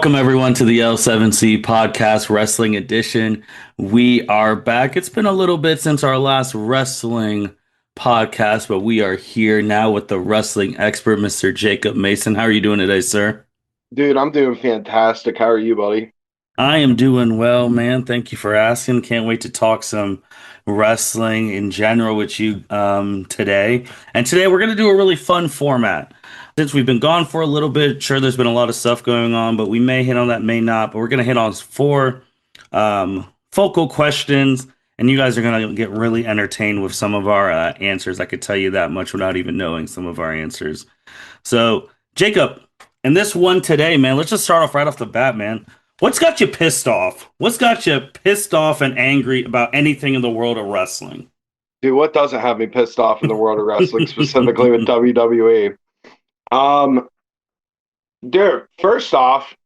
Welcome everyone to the L7C Podcast Wrestling Edition. We are back. It's been a little bit since our last wrestling podcast, but we are here now with the wrestling expert, Mr. Jacob Mason. How are you doing today, sir? Dude, I'm doing fantastic. How are you, buddy? I am doing well, man. Thank you for asking. Can't wait to talk some wrestling in general with you today. And today we're going to do a really fun format. Since we've been gone for a little bit, sure, there's been a lot of stuff going on, but we may hit on that, may not. But we're going to hit on four focal questions, and you guys are going to get really entertained with some of our answers. I could tell you that much without even knowing some of our answers. So, Jacob, and this one today, man, let's just start off right off the bat, man. What's got you pissed off? What's got you pissed off and angry about anything in the world of wrestling? Dude, what doesn't have me pissed off in the world of wrestling, specifically with WWE? Dude, first off,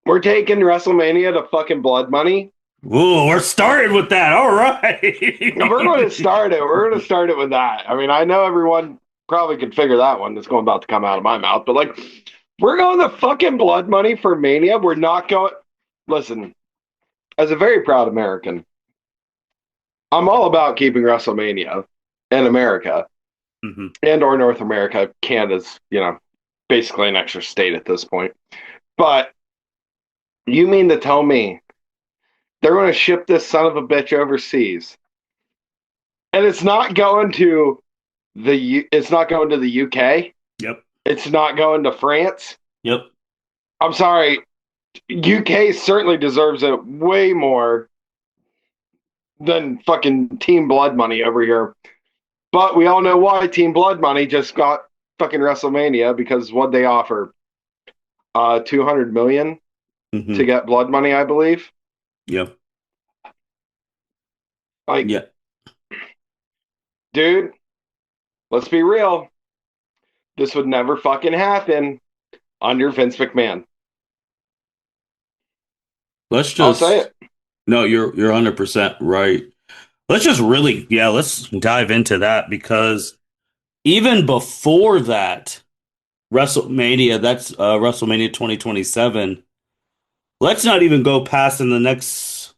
we're taking WrestleMania to fucking blood money. Ooh, we're starting with that. All right. We're going to start it. We're going to start it with that. I mean, I know everyone probably could figure that one that's going about to come out of my mouth, but like, we're going to fucking blood money for Mania. We're not going. Listen, as a very proud American, I'm all about keeping WrestleMania in America and or North America. Canada's, basically an extra state at this point. But you mean to tell me they're going to ship this son of a bitch overseas, and it's not going to it's not going to the UK? Yep. It's not going to France? Yep. I'm sorry. UK certainly deserves it way more than fucking Team Blood Money over here. But we all know why Team Blood Money just got fucking WrestleMania, because what they offer, 200 million to get Blood Money, I believe. Yep. Like, yeah. Dude, let's be real. This would never fucking happen under Vince McMahon. I'll say it. No, you're 100% right. Let's just let's dive into that, because even before that, WrestleMania, that's WrestleMania 2027. Let's not even go past in the next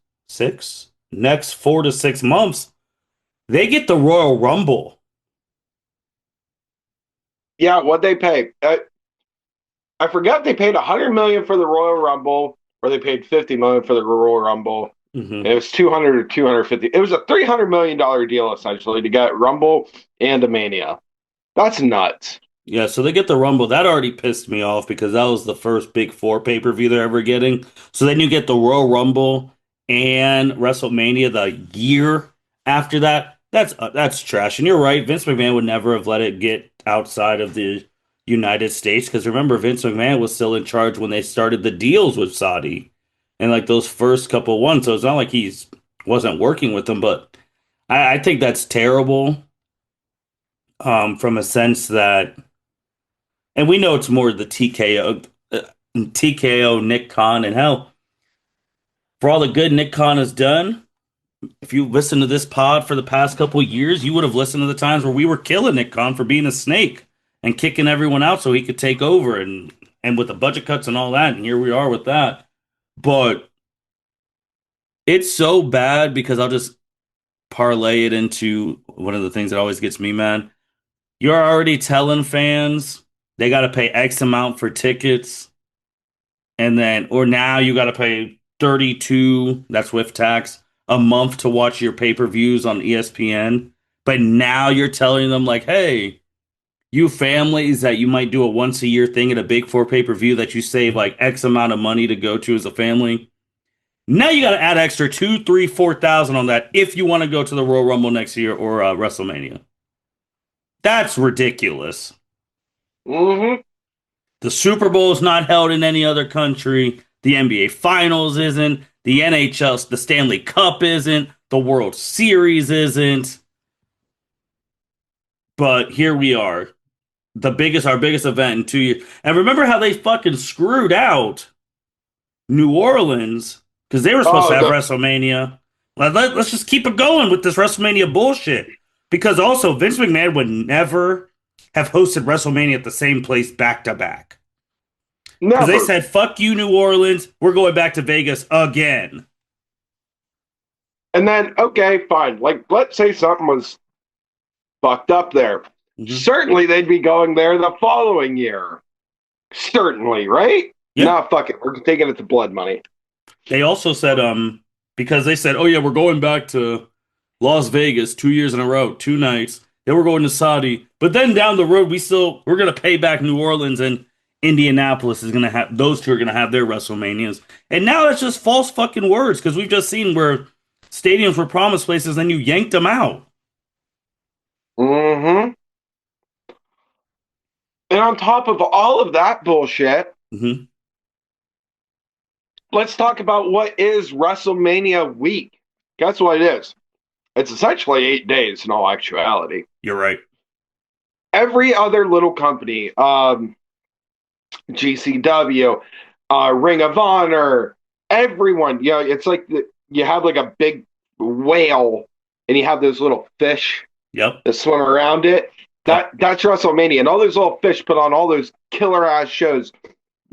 4 to 6 months. They get the Royal Rumble. Yeah, what they pay? I forgot they paid 100 million for the Royal Rumble, or they paid 50 million for the Royal Rumble. It was 200 or 250. It was a $300 million deal essentially to get Rumble and a Mania. That's nuts. Yeah, so they get the Rumble. That already pissed me off, because that was the first Big Four pay-per-view they're ever getting. So then you get the Royal Rumble and WrestleMania the year after that. That's trash. And you're right, Vince McMahon would never have let it get outside of the United States, because remember, Vince McMahon was still in charge when they started the deals with Saudi and like those first couple ones. So it's not like he wasn't working with them, but I think that's terrible. From a sense that, and we know it's more the TKO Nick Khan, and hell, for all the good Nick Khan has done, if you listen to this pod for the past couple of years, you would have listened to the times where we were killing Nick Khan for being a snake and kicking everyone out so he could take over, and with the budget cuts and all that, and here we are with that. But it's so bad, because I'll just parlay it into one of the things that always gets me mad. You're already telling fans they got to pay X amount for tickets, and then, or now you got to pay 32, that's with tax, a month to watch your pay-per-views on ESPN. But now you're telling them, like, hey, you families that you might do a once a year thing at a Big Four pay-per-view that you save like X amount of money to go to as a family. Now you got to add extra 2, 3, 4,000 on that if you want to go to the Royal Rumble next year or WrestleMania. That's ridiculous. The Super Bowl is not held in any other country. The NBA Finals isn't. The NHL, the Stanley Cup isn't. The World Series isn't. But here we are. Our biggest event in 2 years. And remember how they fucking screwed out New Orleans, because they were supposed to have WrestleMania. Let's just keep it going with this WrestleMania bullshit. Because also, Vince McMahon would never have hosted WrestleMania at the same place back to back. Because they Never. said, fuck you, New Orleans. We're going back to Vegas again. And then, okay, fine. Like, let's say something was fucked up there. Mm-hmm. Certainly they'd be going there the following year. Certainly, right? Yeah. Nah, fuck it. We're taking it to blood money. They also said, because they said, oh yeah, we're going back to Las Vegas 2 years in a row, 2 nights. Then we're going to Saudi. But then down the road, we're gonna pay back New Orleans, and Indianapolis is gonna have those two are gonna have their WrestleManias. And now that's just false fucking words because we've just seen where stadiums were promised places, then you yanked them out. Mm-hmm. And on top of all of that bullshit, Mm-hmm. let's talk about what is WrestleMania week. Guess what it is? It's essentially 8 days in all actuality. You're right. Every other little company, GCW, Ring of Honor, everyone, it's like you have like a big whale and you have those little fish Yep. that swim around it. Yep. That's WrestleMania. And all those little fish put on all those killer ass shows.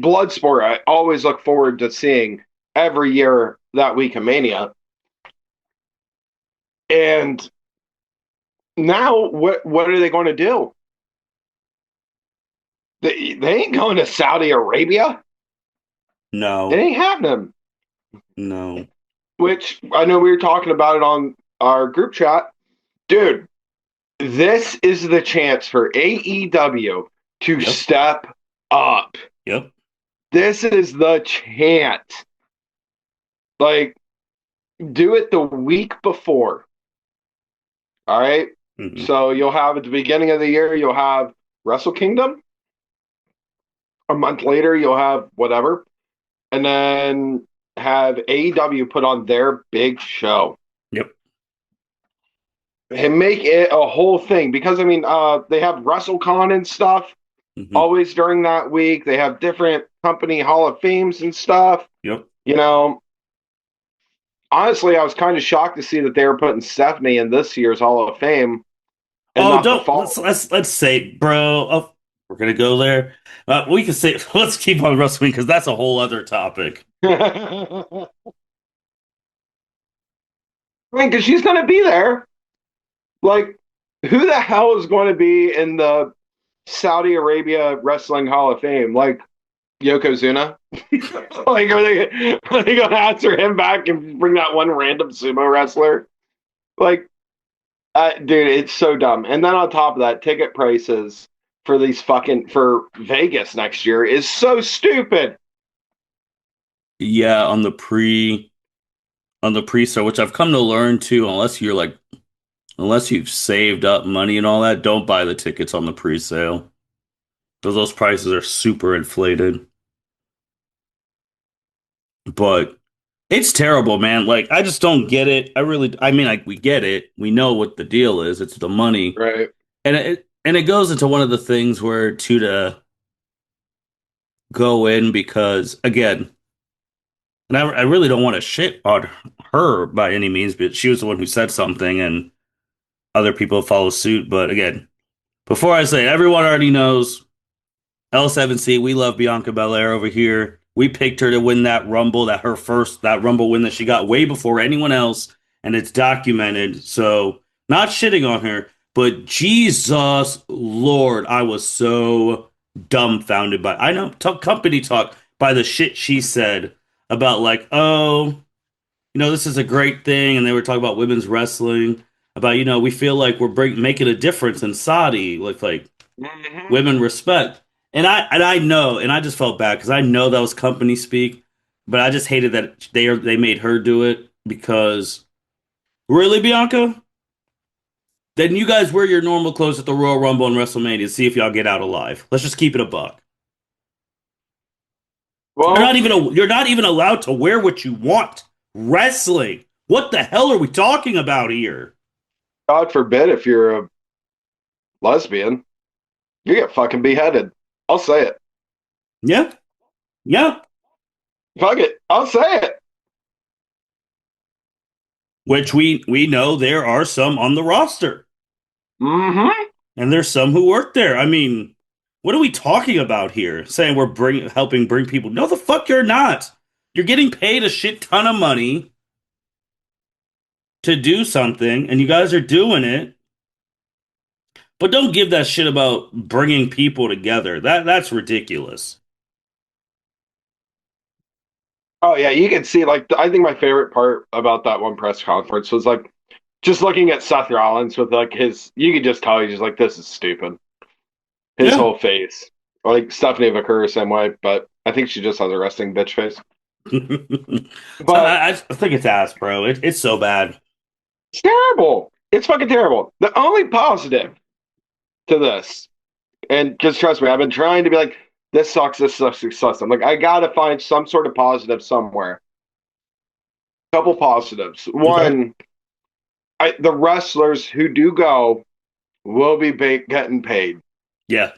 Bloodsport, I always look forward to seeing every year that week of Mania. And now what are they going to do? They ain't going to Saudi Arabia. It No. ain't happening. No. Which I know we were talking about it on our group chat. Dude, this is the chance for AEW to Yep. step up. Yep. This is the chance. Like, do it the week before. All right. Mm-hmm. So you'll have at the beginning of the year, you'll have Wrestle Kingdom. A month later, you'll have whatever. And then have AEW put on their big show. Yep. And make it a whole thing. Because, I mean, they have WrestleCon and stuff Mm-hmm. always during that week. They have different company Hall of Fames and stuff. Yep. Honestly, I was kind of shocked to see that they were putting Stephanie in this year's Hall of Fame and Oh, not the don't fall. let's say, bro. Oh, we're gonna go there. We can say let's keep on wrestling because that's a whole other topic. I mean, because she's going to be there. Like, who the hell is going to be in the Saudi Arabia Wrestling Hall of Fame? Like, Yokozuna? Like, are they going to answer him back and bring that one random sumo wrestler? Like, dude, it's so dumb. And then on top of that, ticket prices for for Vegas next year is so stupid. Yeah, on the pre-sale, which I've come to learn too, unless you've saved up money and all that, don't buy the tickets on the pre-sale. Because those prices are super inflated. But it's terrible, man. Like, I just don't get it. I mean, like, we get it. We know what the deal is. It's the money. Right. And it goes into one of the things where to go in because again, and I really don't want to shit on her by any means, but she was the one who said something and other people follow suit. But again, before I say, everyone already knows L7C, we love Bianca Belair over here. We picked her to win that Rumble, that Rumble win that she got way before anyone else, and it's documented. So, not shitting on her, but Jesus Lord, I was so dumbfounded by I know company talk by the shit she said about like, oh, this is a great thing, and they were talking about women's wrestling, about we feel like we're making a difference in Saudi with like Mhm. women respect. And I know, and I just felt bad because I know that was company speak, but I just hated that they made her do it because really, Bianca, then you guys wear your normal clothes at the Royal Rumble and WrestleMania and see if y'all get out alive. Let's just keep it a buck. Well, You're not even allowed to wear what you want. Wrestling. What the hell are we talking about here? God forbid if you're a lesbian, you get fucking beheaded. I'll say it. Yeah, yeah. Fuck it. I'll say it. Which we know there are some on the roster, Mm-hmm. and there's some who work there. I mean, What are we talking about here? Saying we're helping bring people? No, the fuck you're not. You're getting paid a shit ton of money to do something, and you guys are doing it. But don't give that shit about bringing people together. That's ridiculous. Oh yeah, you can see like I think my favorite part about that one press conference was like just looking at Seth Rollins with like his you could just tell he's just like this is stupid. His Yeah. whole face. Like Stephanie McCurry same way, but I think she just has a resting bitch face. So But I think it's ass, bro. It's so bad. it's terrible. It's fucking terrible. The only positive to this, and just trust me, I've been trying to be like, this sucks, this sucks, this sucks. I'm like, I gotta find some sort of positive somewhere. Couple positives. Okay. One, the wrestlers who do go will be getting paid. Yeah.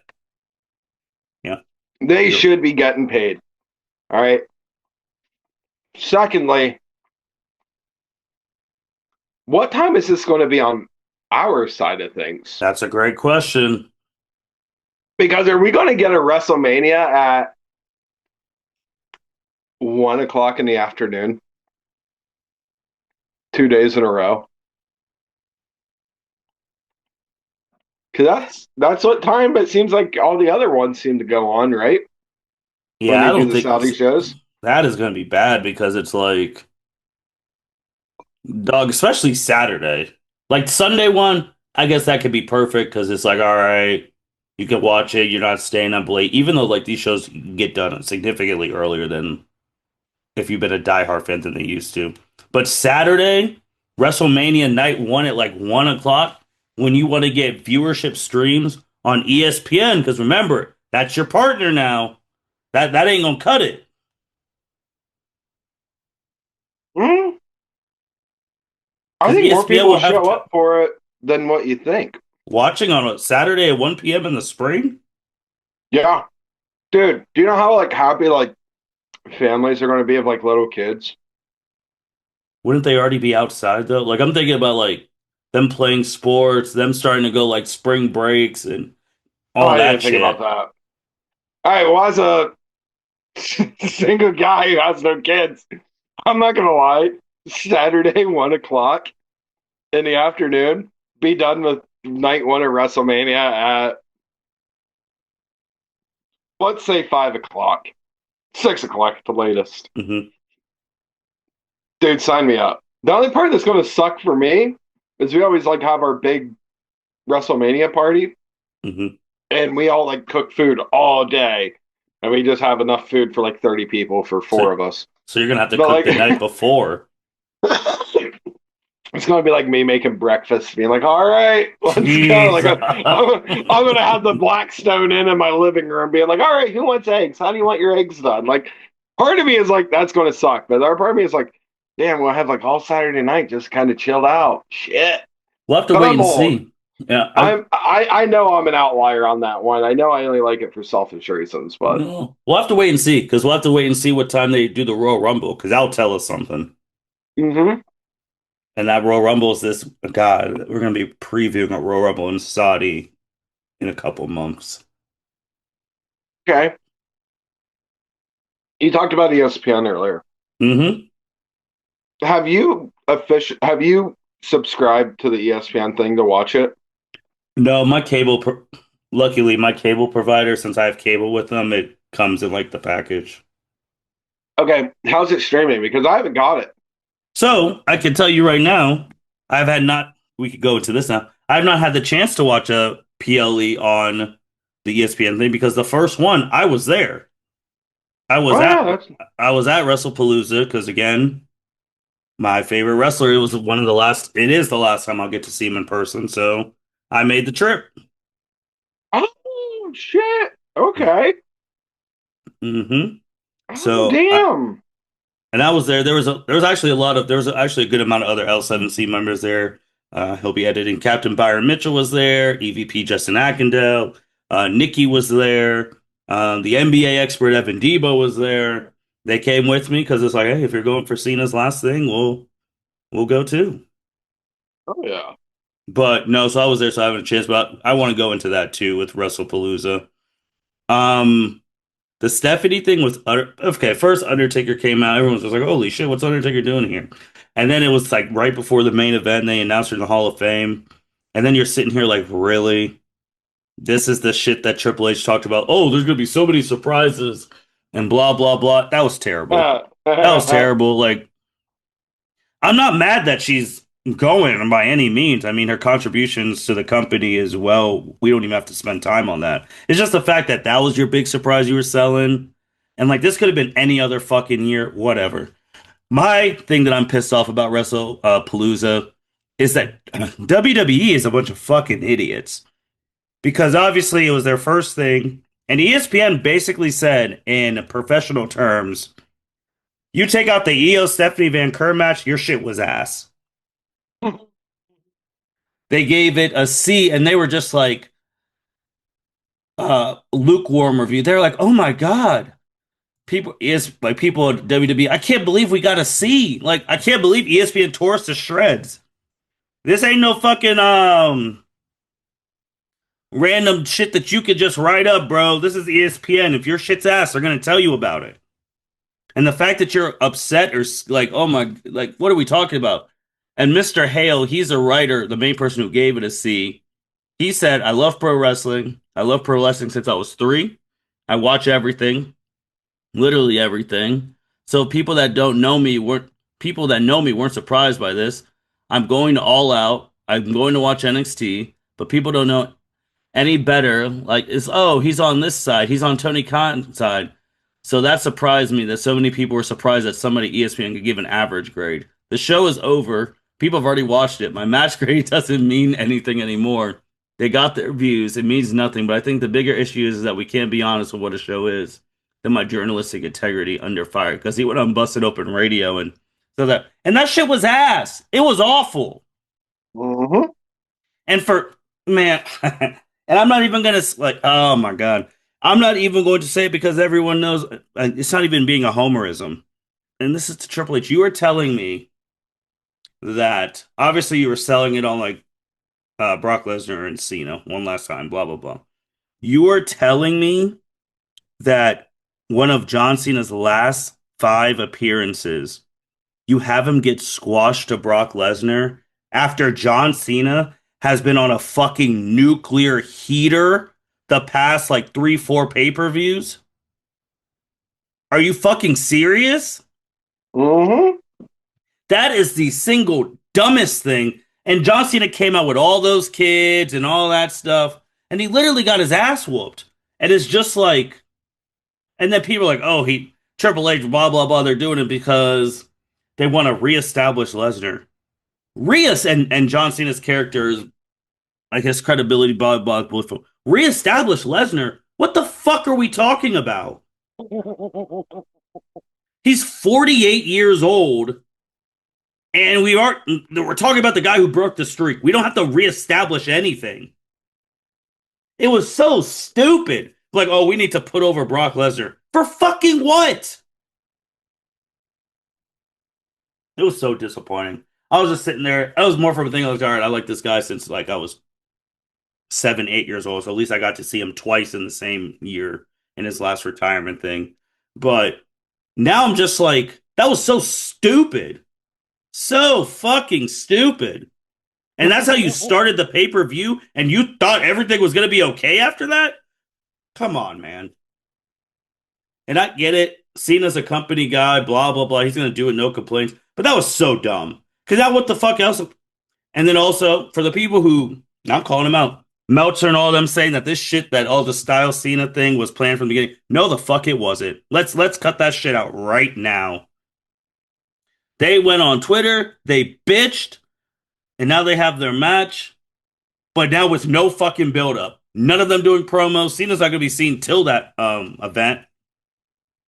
Yeah. They should be getting paid. All right. Secondly, what time is this going to be on our side of things? That's a great question. Because are we going to get a WrestleMania at 1 o'clock in the afternoon, 2 days in a row? Because that's what time it seems like all the other ones seem to go on, right? When Yeah, they I do don't the think Saudi shows. that is going to be bad because it's like, dog, especially Saturday. Like Sunday one, I guess that could be perfect because it's like, all right, you can watch it. You're not staying up late, even though like these shows get done significantly earlier than if you've been a diehard fan than they used to. But Saturday, WrestleMania night one at like 1 o'clock, when you want to get viewership streams on ESPN, because remember, that's your partner now. That ain't gonna cut it. Mm, I Because think more ESPN people will will have show up for it than what you think. watching on a Saturday at 1 p.m. in the spring. Yeah, dude. Do you know how like happy like families are going to be of like little kids? Wouldn't they already be outside though? Like I'm thinking about like them playing sports, them starting to go like spring breaks and Oh, all I that didn't think about shit. that. All right, well, as a single guy who has no kids, I'm not gonna lie. Saturday, 1 o'clock in the afternoon, be done with night one of WrestleMania at let's say 5 o'clock, 6 o'clock at the latest. Hmm. Dude, sign me up. The only part that's gonna suck for me is we always like have our big WrestleMania party, Hmm. and we all like cook food all day, and we just have enough food for like 30 people for So, four of us. so you're gonna have to But cook the night like, before. it's gonna be like me making breakfast, being like, "All right, let's go." Jeez. Like, I'm gonna have the Blackstone in my living room, being like, "All right, who wants eggs? How do you want your eggs done?" Like, part of me is like, "That's gonna suck," but the other part of me is like, "Damn, we'll have like all Saturday night just kind of chilled out." Shit, We'll have to but wait I'm and old. see. Yeah, I know I'm an outlier on that one. I know I only like it for selfish reasons, but no. We'll have to wait and see because we'll have to wait and see what time they do the Royal Rumble because that'll tell us something. hmm And that Royal Rumble is this. God, we're gonna be previewing a Royal Rumble in Saudi in a couple months. okay. You talked about ESPN earlier. Hmm. Have you subscribed to the ESPN thing to watch it? No, luckily, my cable provider, since I have cable with them, it comes in like the package. Okay, how's it streaming? Because I haven't got it. So I can tell you right now, I've had not, we could go into this now. I've not had the chance to watch a PLE on the ESPN thing because the first one, I was there. I was Oh at, yeah, that's I was at WrestlePalooza because again, my favorite wrestler, it is the last time I'll get to see him in person. So I made the trip. oh shit. Okay. Hmm. Oh So I, damn. And I was there. There was actually a good amount of other L7C members there. He'll be editing. Captain Byron Mitchell was there. EVP Justin Ackendale. Nikki was there. The NBA expert Evan Debo was there. They came with me because it's like, hey, if you're going for Cena's last thing, we'll go too. Oh yeah. But no, so I was there, so I haven't a chance. But I want to go into that too with WrestlePalooza. Um, the Stephanie thing was okay. First, Undertaker came out. Everyone was just like, "Holy shit, what's Undertaker doing here?" And then it was like right before the main event, they announced her in the Hall of Fame. And then you're sitting here like, really? This is the shit that Triple H talked about. Oh, there's gonna be so many surprises and blah blah blah. That was terrible. That was terrible. Like, I'm not mad that she's going by any means. I mean, her contributions to the company as well. We don't even have to spend time on that. It's just the fact that that was your big surprise you were selling. And like, this could have been any other fucking year, whatever. My thing that I'm pissed off about Wrestle Palooza is that WWE is a bunch of fucking idiots. Because obviously it was their first thing. And ESPN basically said in professional terms, you take out the Io Stephanie Van Kerr match, your shit was ass. They gave it a C, and they were just like lukewarm review. They're like, oh my god, people is like people at WWE. I can't believe we got a C. Like I can't believe ESPN tore us to shreds. This ain't no fucking random shit that you could just write up, bro. This is ESPN. If your shit's ass, they're gonna tell you about it. And the fact that you're upset or like, oh my, like, what are we talking about? And Mr. Hale, he's a writer, the main person who gave it a C. He said, I love pro wrestling. I love pro wrestling since I was 3. I watch everything, literally everything. So people that know me weren't surprised by this. I'm going to All Out. I'm going to watch NXT, but people don't know any better. Like, he's on this side. He's on Tony Khan's side. So that surprised me that so many people were surprised that somebody ESPN could give an average grade. The show is over. People have already watched it. My match grade doesn't mean anything anymore. They got their views. It means nothing. But I think the bigger issue is that we can't be honest with what a show is. Then my journalistic integrity under fire. Because he went on Busted Open Radio and that shit was ass. It was awful. Mm-hmm. And for man, and I'm not even gonna like. Oh my god, I'm not even going to say it because everyone knows. It's not even being a homerism. And this is to Triple H. You are telling me that obviously you were selling it on like Brock Lesnar and Cena one last time. Blah blah blah. You are telling me that one of John Cena's last 5 appearances, you have him get squashed to Brock Lesnar after John Cena has been on a fucking nuclear heater the past like 3, 4 pay-per-views? Are you fucking serious? Mm-hmm. That is the single dumbest thing. And John Cena came out with all those kids and all that stuff, and he literally got his ass whooped. And it's just like, and then people are like, oh, Triple H, blah, blah, blah. They're doing it because they want to reestablish Lesnar. And John Cena's character is, I guess, credibility, blah, blah, blah. Reestablish Lesnar? What the fuck are we talking about? He's 48 years old, and we're talking about the guy who broke the streak. We don't have to reestablish anything. It was so stupid. Like, oh, we need to put over Brock Lesnar. For fucking what? It was so disappointing. I was just sitting there. I was more from a thing. I was like, all right, I like this guy since like I was 7, 8 years old. So at least I got to see him twice in the same year in his last retirement thing. But now I'm just like, that was so stupid. So fucking stupid. And that's how you started the pay-per-view and you thought everything was going to be okay after that? Come on, man. And I get it. Cena's a company guy, blah, blah, blah. He's going to do it, no complaints. But that was so dumb. Because that, what the fuck else? And then also, for the people who, I'm calling him out, Meltzer and all them saying that this shit, that all the style Cena thing was planned from the beginning. No, the fuck it wasn't. Let's cut that shit out right now. They went on Twitter, they bitched, and now they have their match. But now with no fucking build-up. None of them doing promos. Cena's not going to be seen till that event.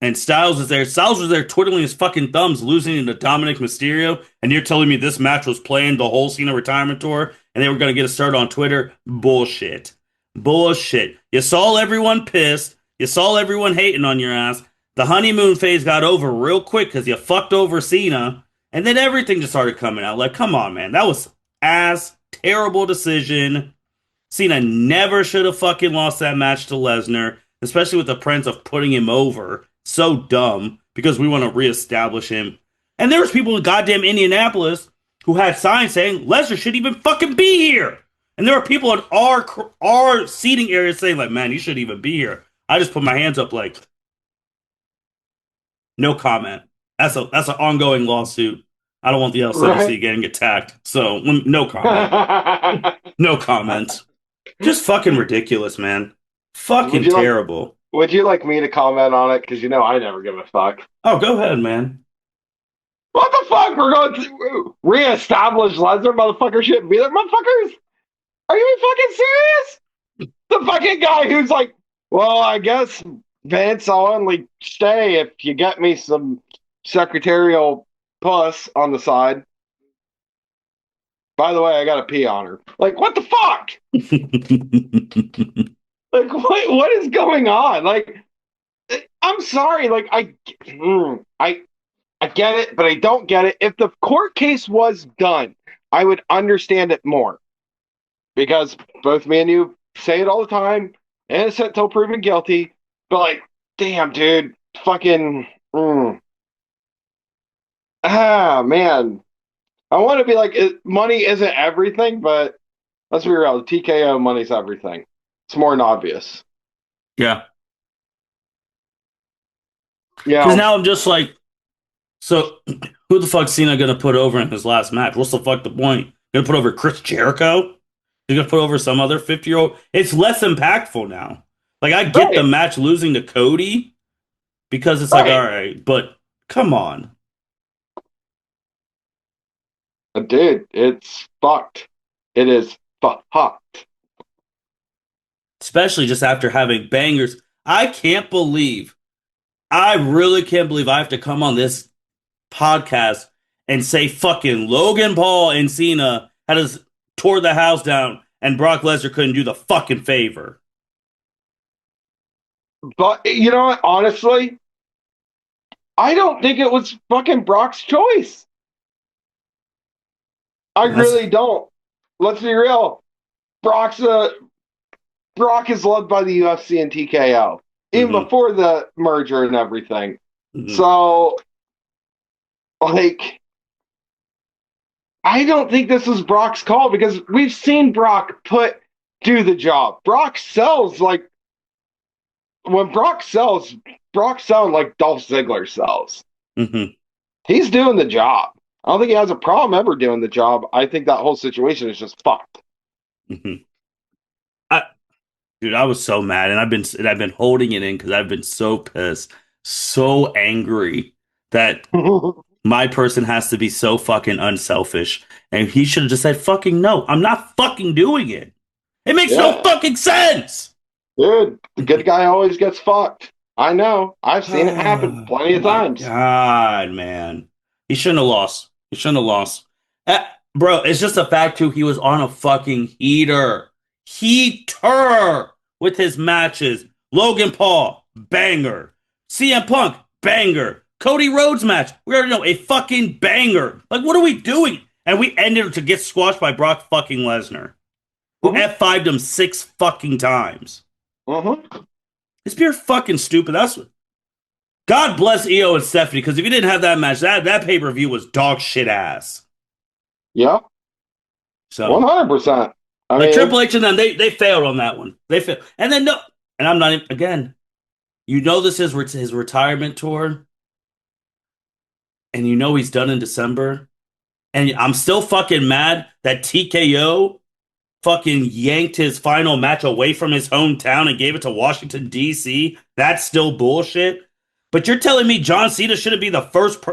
And Styles is there. Styles was there twiddling his fucking thumbs, losing to Dominic Mysterio. And you're telling me this match was planned the whole Cena retirement tour and they were going to get a start on Twitter? Bullshit. Bullshit. You saw everyone pissed. You saw everyone hating on your ass. The honeymoon phase got over real quick because you fucked over Cena. And then everything just started coming out. Like, come on, man. That was ass. Terrible decision. Cena never should have fucking lost that match to Lesnar. especially with the premise of putting him over. So dumb because we want to reestablish him. And there was people in goddamn Indianapolis who had signs saying Lesnar should even fucking be here. And there were people in our seating area saying like, "Man, you shouldn't even be here." I just put my hands up like, no comment. That's an ongoing lawsuit. I don't want the LCC getting attacked, so no comment. No comment. Just fucking ridiculous, man. Fucking terrible. Would you like me to comment on it? Because I never give a fuck. Oh, go ahead, man. What the fuck? We're going to reestablish Lesnar, motherfucker shouldn't be there. Motherfuckers, are you fucking serious? The fucking guy who's like, well, I guess, Vince, I'll only stay if you get me some secretarial puss on the side. By the way, I got to pee on her. Like, what the fuck? Like, what is going on? Like, I'm sorry. Like, I get it, but I don't get it. If the court case was done, I would understand it more. Because both me and you say it all the time, innocent till proven guilty. But like, damn, dude, fucking, man. I want to be like, money isn't everything, but let's be real. The TKO money's everything. It's more than obvious. Yeah. Yeah. Because now I'm just like, so who the fuck's Cena gonna put over in his last match? What's the fuck the point? Gonna put over Chris Jericho? He's gonna put over some other 50-year-old? It's less impactful now. Like I get the match losing to Cody because it's like, all right, but come on. Dude, it's fucked. It is fucked. Especially just after having bangers. I really can't believe I have to come on this podcast and say fucking Logan Paul and Cena had us tore the house down and Brock Lesnar couldn't do the fucking favor. But you know what? Honestly, I don't think it was fucking Brock's choice. I really don't. Let's be real. Brock is loved by the UFC and TKO, even before the merger and everything. So, like, I don't think this was Brock's call because we've seen Brock do the job. Brock sells like when Brock sells like Dolph Ziggler sells. He's doing the job. I don't think he has a problem ever doing the job. I think that whole situation is just fucked. Dude, I was so mad, and I've been holding it in because I've been so pissed, so angry that my person has to be so fucking unselfish, and he should have just said, "Fucking no, I'm not fucking doing it." It makes no fucking sense. Dude, the good guy always gets fucked. I know. I've seen it happen plenty of times. God, man. He shouldn't have lost. Bro, it's just a fact, too. He was on a fucking heater with his matches. Logan Paul, banger. CM Punk, banger. Cody Rhodes match, we already know, a fucking banger. Like, what are we doing? And we ended to get squashed by Brock fucking Lesnar, who F5'd him 6 fucking times. It's pure fucking stupid. That's what. God bless Io and Stephanie, because if you didn't have that match, that pay-per-view was dog shit ass. Yeah. So 100%. I mean, Triple H and them, they failed on that one. They failed. And then I'm not again. This is his retirement tour. And he's done in December. And I'm still fucking mad that TKO fucking yanked his final match away from his hometown and gave it to Washington, D.C. That's still bullshit. But you're telling me John Cena shouldn't be the first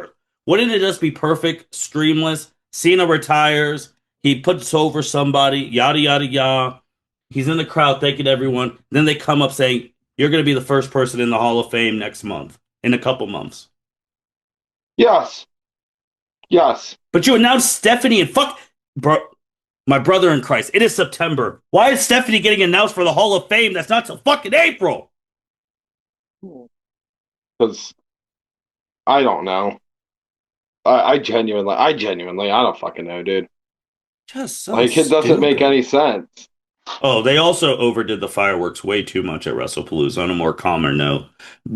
wouldn't it just be perfect, streamless? Cena retires. He puts over somebody, yada, yada, yada. He's in the crowd thanking everyone. Then they come up saying, you're going to be the first person in the Hall of Fame next month, in a couple months. Yes. But you announced Stephanie and bro, my brother in Christ, it is September. Why is Stephanie getting announced for the Hall of Fame? That's not till fucking April. Because I don't know. I genuinely, I don't fucking know, dude. Just so like, it doesn't make any sense. Oh, they also overdid the fireworks way too much at WrestlePalooza on a more calmer note,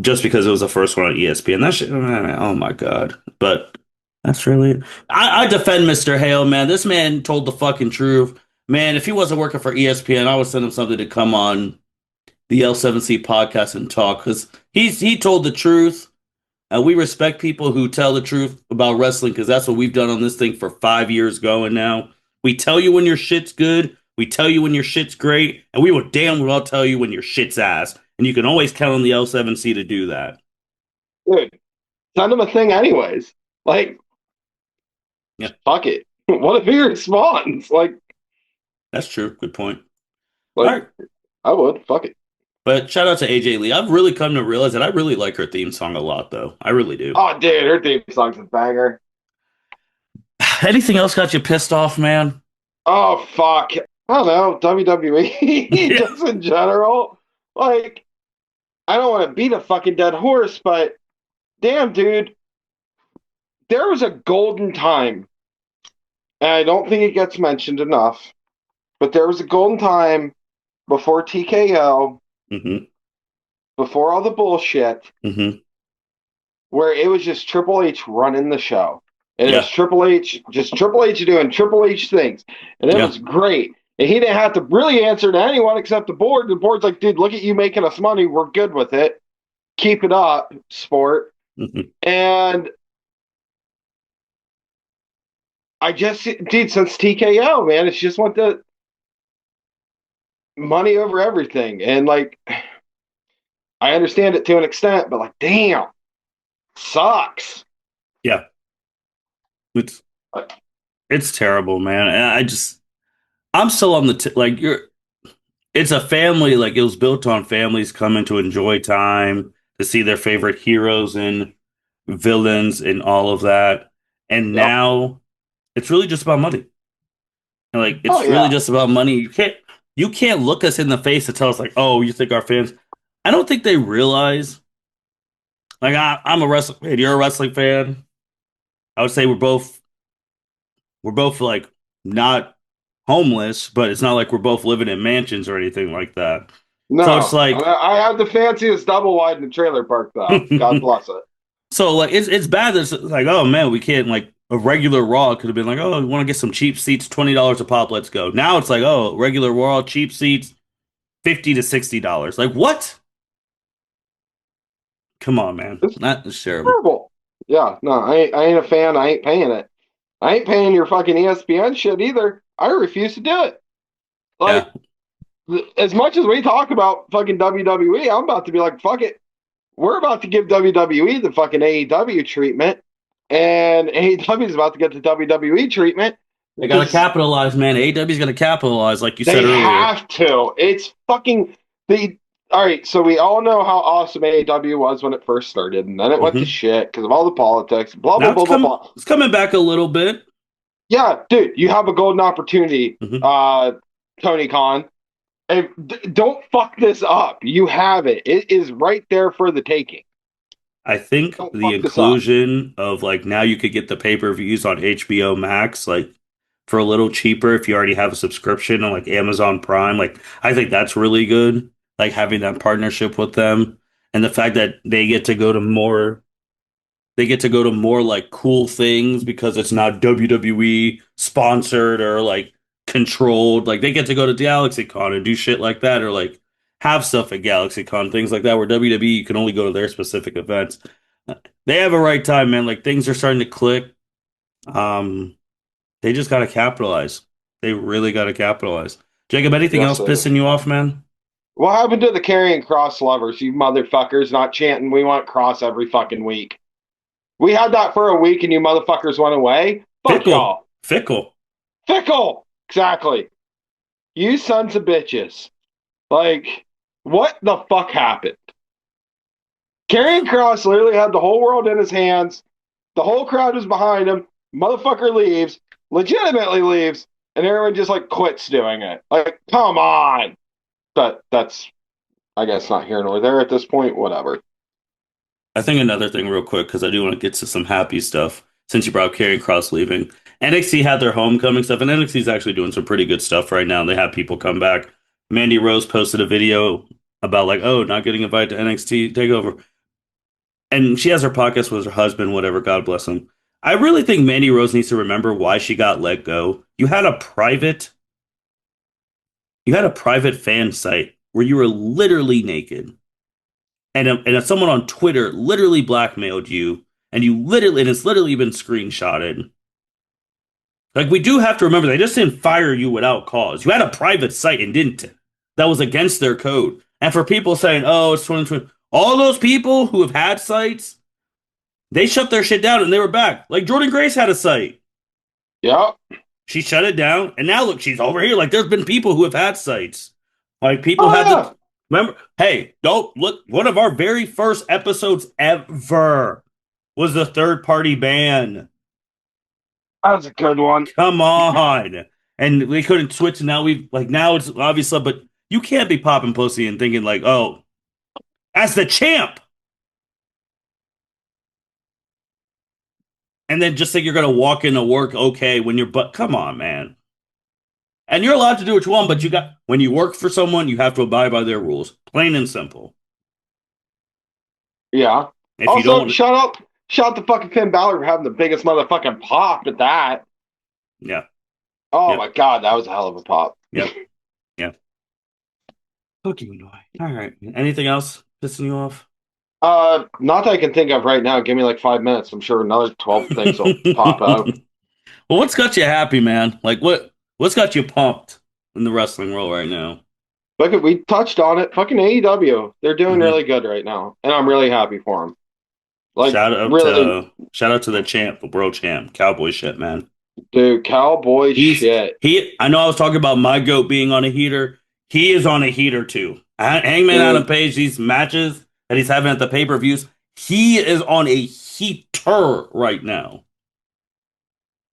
just because it was the first one on ESPN. That shit, oh my God. But that's really, I defend Mr. Hale, man. This man told the fucking truth. Man, if he wasn't working for ESPN, I would send him something to come on the L7C podcast and talk because he told the truth. And we respect people who tell the truth about wrestling because that's what we've done on this thing for 5 years going now. We tell you when your shit's good, we tell you when your shit's great, and we will damn well tell you when your shit's ass. And you can always count on the L7C to do that. Dude, send him a thing anyways. Like, Yeah, fuck it. What if he responds? that's true. Good point. All Like right. I would. Fuck it. But shout out to AJ Lee. I've really come to realize that I really like her theme song a lot, though. I really do. Oh, dude, her theme song's a banger. Anything else got you pissed off, man? Oh, fuck. I don't know. WWE, Yeah. just in general. Like, I don't want to beat a fucking dead horse, but damn, dude, there was a golden time, and I don't think it gets mentioned enough, but there was a golden time before TKO, Mm-hmm. before all the bullshit, Mm-hmm. where it was just Triple H running the show. And it was Yeah. Triple H, just Triple H doing Triple H things. And it Yeah. was great. And he didn't have to really answer to anyone except the board. The board's like, dude, look at you making us money. We're good with it. Keep it up, sport. Mm-hmm. And I just, dude, since TKO, man, it's just went to money over everything. And like, I understand it to an extent, but like, damn, sucks. Yeah. It's it's terrible, man. And I'm still on the like you're. It's a family, like it was built on families coming to enjoy time, to see their favorite heroes and villains and all of that. And Yep. now it's really just about money. And like Oh, it's really yeah. just about money. You can't look us in the face and tell us like, oh, you think our fans. I don't think they realize. Like I'm a wrestling fan. You're a wrestling fan. I would say we're both like not homeless, but it's not like we're both living in mansions or anything like that. So it's No, like I have the fanciest double wide in the trailer park, though. God bless it. so like it's bad that it's like, oh man, we can't like a regular Raw could have been like, oh, we want to get some cheap seats, $20 a pop, let's go. Now it's like, oh, regular Raw cheap seats, $50 to $60. Like what? Come on, man. It's That is terrible. terrible. Yeah, no, I ain't a fan. I ain't paying it. I ain't paying your fucking ESPN shit either. I refuse to do it. Like, Yeah. as much as we talk about fucking WWE, I'm about to be like, fuck it. We're about to give WWE the fucking AEW treatment, and AEW is about to get the WWE treatment They gotta because capitalize, man. AEW's gonna capitalize, like you said they earlier. have to. It's fucking the. All right, so we all know how awesome AEW was when it first started, and then it went to Hmm. shit because of all the politics. Blah Now blah blah blah blah. it's coming back a little bit. Yeah, dude, you have a golden opportunity, Hmm. Tony Khan. And don't fuck this up. You have it. It is right there for the taking. I think Don't the fuck this up. inclusion of like now you could get the pay-per-views on HBO Max like for a little cheaper if you already have a subscription on like Amazon Prime. Like I think that's really good. Like having that partnership with them and the fact that they get to go to more like cool things because it's not WWE sponsored or like controlled. Like they get to go to GalaxyCon and do shit like that or like have stuff at GalaxyCon, things like that where WWE you can only go to their specific events. They have a right time, man. Like things are starting to click. Um, they just gotta capitalize. They really gotta capitalize. Jacob, anything Yes, else sir. pissing you off, man? What happened to the carrying cross lovers, you motherfuckers, not chanting we want cross every fucking week? We had that for a week and you motherfuckers went away. Fuck Fickle. y'all. Fickle. Fickle. Exactly. You sons of bitches. Like, what the fuck happened? Karrion Cross literally had the whole world in his hands. The whole crowd is behind him. Motherfucker leaves, legitimately leaves, and everyone just like quits doing it. Like, come on. But that's, I guess, not here nor there at this point. Whatever. I think another thing, real quick, because I do want to get to some happy stuff. Since you brought up Karrion Cross leaving, NXT had their homecoming stuff, and NXT is actually doing some pretty good stuff right now. They have people come back. Mandy Rose posted a video about like, oh, not getting invited to NXT Takeover, and she has her podcast with her husband, whatever. God bless him. I really think Mandy Rose needs to remember why she got let go. You had a private fan site where you were literally naked, and someone on Twitter literally blackmailed you, and it's literally been screenshotted. Like we do have to remember, they just didn't fire you without cause. You had a private site and didn't. That was against their code. And for people saying, "Oh, it's 2020," all those people who have had sites, they shut their shit down and they were back. Like Jordan Grace had a site. Yep. She shut it down, and now look, she's over here. Like there's been people who have had sites. Like people Oh had yeah. the remember. Hey, don't look. One of our very first episodes ever was the third party ban. That was a good one. Come on, and we couldn't switch. And now we like now it's obvious, but you can't be popping pussy and thinking like, oh, as the champ, and then just think you're gonna walk into work okay when you're. But come on, man. And you're allowed to do what you want, but you got when you work for someone, you have to abide by their rules, plain and simple. Yeah. If you don't Also, want to, shout out to fucking Finn Balor for having the biggest motherfucking pop at that. yeah, Oh yep, my god, that was a hell of a pop. yep, yep. Okay, all right. Anything else pissing you off? Not that I can think of right now. Give me like 5 minutes. I'm sure another 12 things will pop out. Well, what's got you happy, man? Like what's got you pumped in the wrestling world right now? Look, we touched on it. Fucking AEW, they're doing Hmm. really good right now, and I'm really happy for them. Like, Shout out really, to shout out to the champ, the world champ, cowboy shit, man. dude, cowboy He's shit. he. I know I was talking about my goat being on a heater. He is on a heater too. Hangman Adam Dude, Page, these matches that he's having at the pay per views, he is on a heater right now.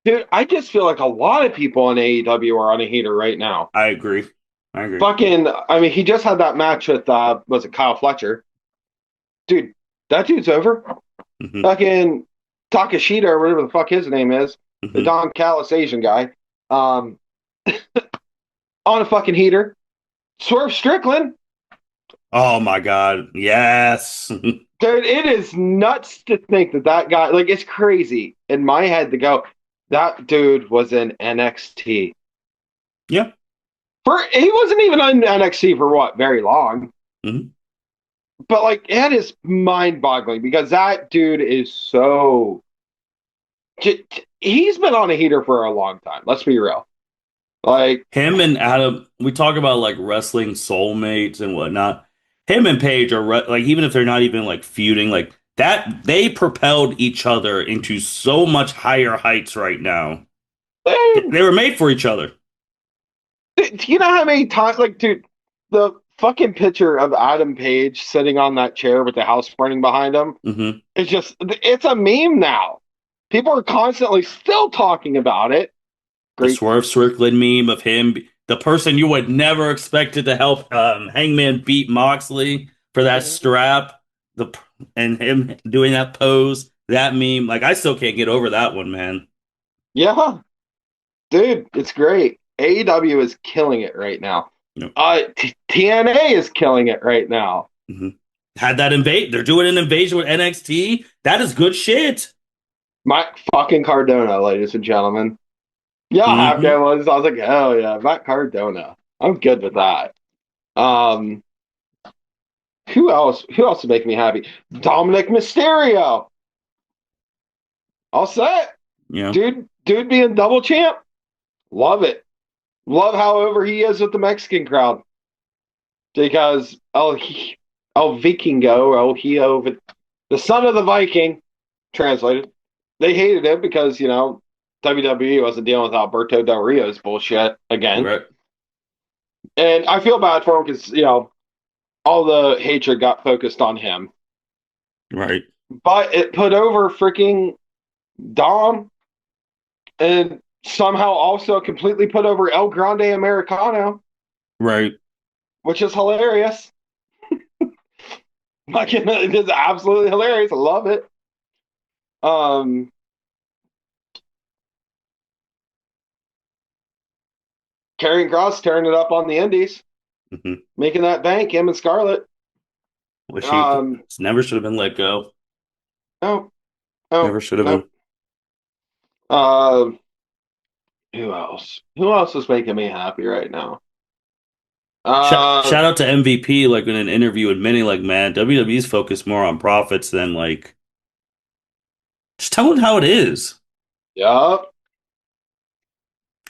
dude, I just feel like a lot of people in AEW are on a heater right now. I agree. I agree. Fucking, I mean, he just had that match with, was it Kyle Fletcher? Dude, that dude's over. Hmm. Fucking Takashita or whatever the fuck his name is, the Hmm. Don Callis Asian guy, um, on a fucking heater. Swerve Strickland, Oh my God! Yes. dude, it is nuts to think that that guy, like, it's crazy in my head to go, that dude was in NXT. Yeah. He wasn't even on NXT for what, very long. Hmm. But like, it is mind boggling because that dude is so. He's been on a heater for a long time. Let's be real. Like, Him and Adam, we talk about like wrestling soulmates and whatnot. Him and Paige are like, even if they're not even like feuding, like that, they propelled each other into so much higher heights right now. dude, They were made for each other. do you know how many times, like, dude, the fucking picture of Adam Page sitting on that chair with the house burning behind him Hmm. is just, it's a meme now. People are constantly still talking about it. The Great. Swerve Strickland meme of him, the person you would never expected to help Hangman beat Moxley for that strap, the and him doing that pose, that meme. Like I still can't get over that one, man. Yeah, dude, it's great. AEW is killing it right now. You TNA is killing it right now. know, had that invade. They're doing an invasion with NXT. That is good shit. Matt fucking Cardona, ladies and gentlemen. Yeah, how happy I Hmm. was. I was like, hell yeah, Matt Cardona. I'm good with that. Um, who else? Who else would make me happy? Dominic Mysterio. All set. Yeah. Dude being double champ. Love it. Love how over he is with the Mexican crowd. Because El Vikingo, El Hio, the son of the Viking, translated. They hated it because, WWE wasn't dealing with Alberto Del Rio's bullshit again. Right. And I feel bad for him because, all the hatred got focused on him. Right. But it put over freaking Dom and somehow also completely put over El Grande Americano, Right. which is hilarious. Like, it is absolutely hilarious. I love it. Um, Karrion Kross tearing it up on the Indies. Mhm. making that bank. Him and Scarlett. Wish he Um, never should have been let go. no, no, Never should have no. been. Um, who else? Who else is making me happy right now? Shout Uh, out to MVP, like in an interview admitting, like, man, WWE's focused more on profits than like just tell it how it is. yup,